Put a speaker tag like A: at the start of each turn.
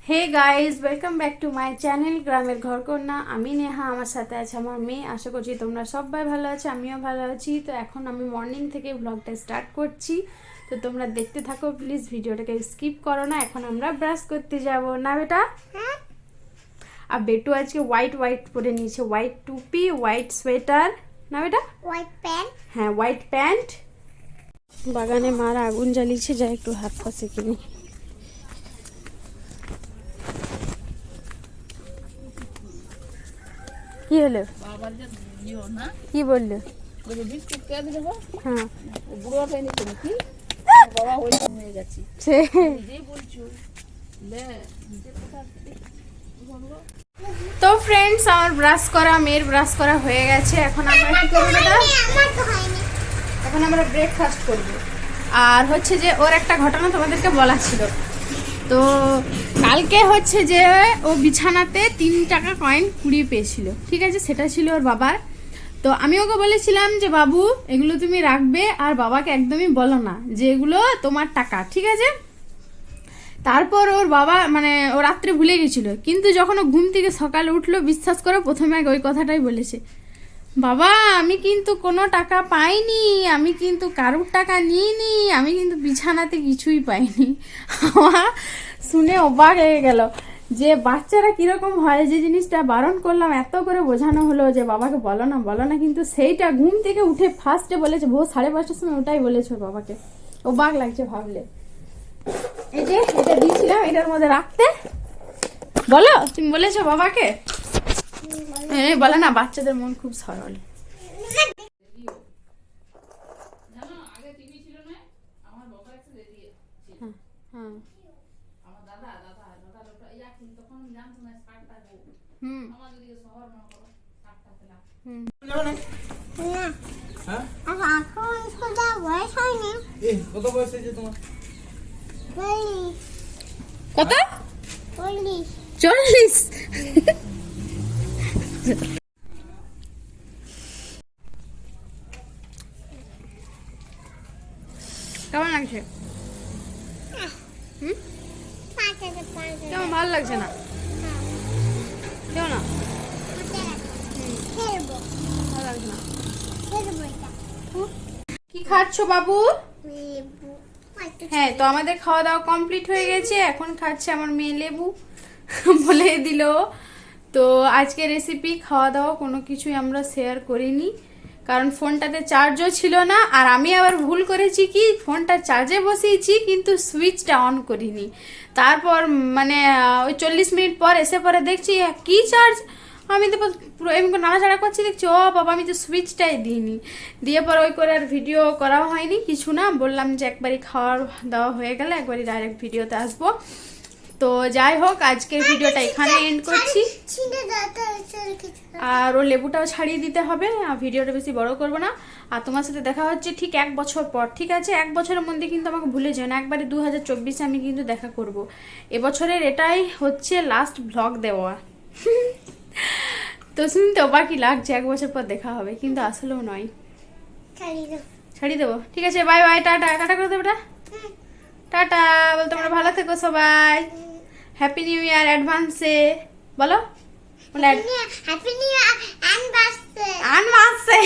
A: Hey guys, welcome back to my channel গ্রামের ঘরকন্যা। আমি নেহা, আমার সাথে আছে আমার মেয়ে। আশা করছি তোমরা সবাই ভালো আছো, আমিও ভালো আছি। তো এখন আমি মর্নিং থেকে ব্লগটা স্টার্ট করছি, তো তোমরা দেখতে থাকো প্লিজ, ভিডিওটাকে স্কিপ করো না। এখন আমরা ব্রাশ করতে যাব না বেটা? আর বেটু আজকে হোয়াইট হোয়াইট পরে নিয়েছে, হোয়াইট টুপি, হোয়াইট সোয়েটার, না বেটা?
B: White pant.
A: হ্যাঁ, হোয়াইট প্যান্ট। বাগানে মারা আগুন জ্বালিয়েছে, যা একটু হাত পা সেঁকে নি। কি হলো? কি বললো? হ্যাঁ, তো ফ্রেন্ডস, আমার ব্রাশ করা, মেয়ের ব্রাশ করা হয়ে গেছে। এখন আমরা কি করবো বেটা? এখন আমরা ব্রেকফাস্ট করব। আর হচ্ছে যে ওর একটা ঘটনা তোমাদেরকে বলা ছিল। তো কালকে হচ্ছে যে ও বিছানাতে 3 টাকা কয়েন কুড়িয়ে পেয়েছিল, ঠিক আছে? সেটা ছিল ওর বাবার। তো আমি ওকে বলেছিলাম যে বাবু, এগুলো তুমি রাখবে, আর বাবাকে একদমই বলো না যে এগুলো তোমার টাকা, ঠিক আছে? তারপর ওর বাবা মানে ও রাত্রে ভুলে গেছিল, কিন্তু যখন ও ঘুম থেকে সকালে উঠলো, বিশ্বাস করো, প্রথমে আগে ওই কথাটাই বলেছে, বাবা আমি কিন্তু কোনো টাকা পাইনি, আমি কিন্তু কারুর টাকা নিইনি, আমি কিন্তু বিছানাতে কিছুই পাইনি। আমার শুনে অবাক হয়ে গেল যে বাচ্চারা কিরকম হয়। যে জিনিসটা বারণ করলাম, এত করে বোঝানো হলো যে বাবাকে বলো না বলো না, কিন্তু সেইটা ঘুম থেকে উঠে ফার্স্টে বলেছে, ভোর 5:30টার সময় ওটাই বলেছে ওর বাবাকে। অবাক লাগছে ভাবলে। এই যে এটা দিয়েছিলাম, এটার মধ্যে রাখতে, বলো তুমি বলেছো বাবাকে? বলে না, বাচ্চাদের মন খুব সরল। কত? 40। কেমন লাগছে? কেমন ভালো লাগছে না? কেউ না, ভালো লাগছে না। কি খাচ্ছ বাবু? হ্যাঁ, তো আমাদের খাওয়া দাওয়া কমপ্লিট হয়ে গেছে, এখন খাচ্ছে আমার মেয়ে লেবু। বলে দিল। তো আজকে রেসিপি, খাওয়া দাওয়া কোনো কিছুই আমরা শেয়ার করিনি, কারণ ফোনটাতে চার্জও ছিল না। আর আমি আবার ভুল করেছি কি, ফোনটা চার্জে বসিয়েছি কিন্তু সুইচটা অন করিনি। তারপর মানে ওই 40 মিনিট পর এসে পরে দেখছি কি চার্জ, আমি তো পুরো এমনি নাড়াচাড়া করছি, দেখছি ও বাবা আমি তো সুইচটাই দিইনি। দিয়ে পর ওই করে আর ভিডিও করাও হয়নি কিছু না, বললাম যে একবারই খাওয়ার দাওয়া হয়ে গেলে একবারই ডাইরেক্ট ভিডিওতে আসবো। তো যাই হোক, আজকের ভিডিওটা এখানে এন্ড করছি। আর ও লেবুটাও ছাড়িয়ে দিতে হবে, আর ভিডিওটা বেশি বড় করবো না। আর তোমার সাথে দেখা হচ্ছে ঠিক 1 বছর পর, ঠিক আছে? 1 বছরের মধ্যে কিন্তু আমাকে ভুলে যেও না, একবারে 2024-এ আমি কিন্তু দেখা করব। এবছরের এটাই হচ্ছে লাস্ট ব্লগ দেওয়া। তো শুনতে অবাকই লাগছে, 1 বছর পর দেখা হবে, কিন্তু আসলেও নয়। ছাড়িয়ে দেবো, ঠিক আছে? Bye bye, tata. টাটা করে দেবো, টাটা বল। তোমরা ভালো থেকো সবাই। হ্যাপি নিউ ইয়ার অ্যাডভান্সে বলো। Happy new year অ্যাডভান্সে।